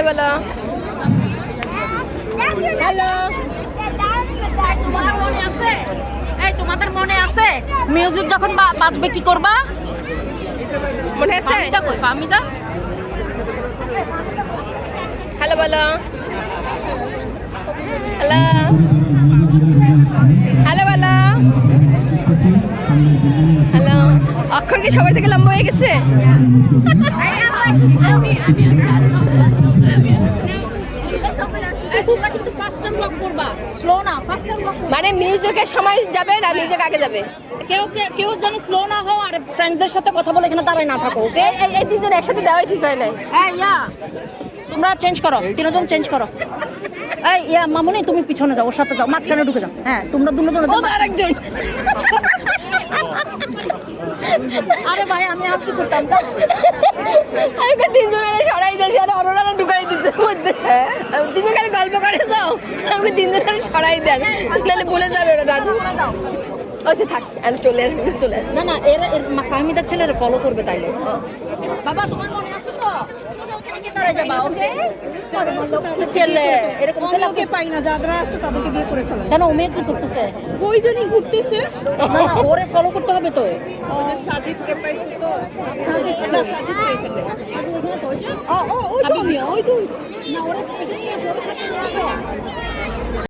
বলো হ্যালো। তোমাদের মনে আছে? এই তোমাদের মনে আছে মিউজিক যখন বাজবে কি করবা? মনে আছে? ফাহমিদা কই? ফাহমিদা হ্যালো বলো হ্যালো হ্যালো বলো হ্যালো। অক্ষর কি সবার থেকে লম্বা হয়ে গেছে? তোমরা কিন্তু ফার্স্ট টাইম ব্লক করবা, স্লো না, ফার্স্ট টাইম ব্লক। মানে মিউজিকের সময় যাবে না মিউজিক আগে যাবে? কেউ যেন স্লো না হও আর ফ্রেন্ডসদের সাথে কথা বলে এখানে দাঁড়ায় না থাকো, ওকে? এই তিনজন একসাথে দেওয়াই ঠিক হয় নাই। হ্যাঁ ইয়া, তোমরা চেঞ্জ করো, তিনজন চেঞ্জ করো। এই ইয়া মামুনি তুমি পিছনে যাও, ওর সাথে যাও, মাঝখানে ঢুকে যাও। হ্যাঁ তোমরা দুজন। ও আরেকজন। আরে ভাই আমি আর কি করতাম? আমি তো তিনজনের সরাই দিয়েছি আর অরোরারা ঢুকাই দিচ্ছে মধ্যে। তিনজন খালি গল্প করে দাও, আমাকে তিনজনের সরাই দেন, নাহলে বলে যাবে ওরা দাদু। আচ্ছা থাক, আমি চলে আসবো, চলে আসবো। না এর ফাহমিদার ছেলেরা ফলো করবে তাইলে। বাবা তোমার মনে আছে তো? ছেলে এরকম ছেলে ওকে পাই না, যারা আছে তাদেরকে দিয়ে করে ফেলে। কেন ও মেয়ে কি করতেছে? ওইজনই ঘুরতেছে। না ওরে ফলো করতে হবে তো। ওদের সাজিদকে পাইছি তো, সাজিদকে পেলে। ওই তো আমি, ওই তো না ওরে এখানে নিয়ে আসো, ওর সাথে নিয়ে আসো।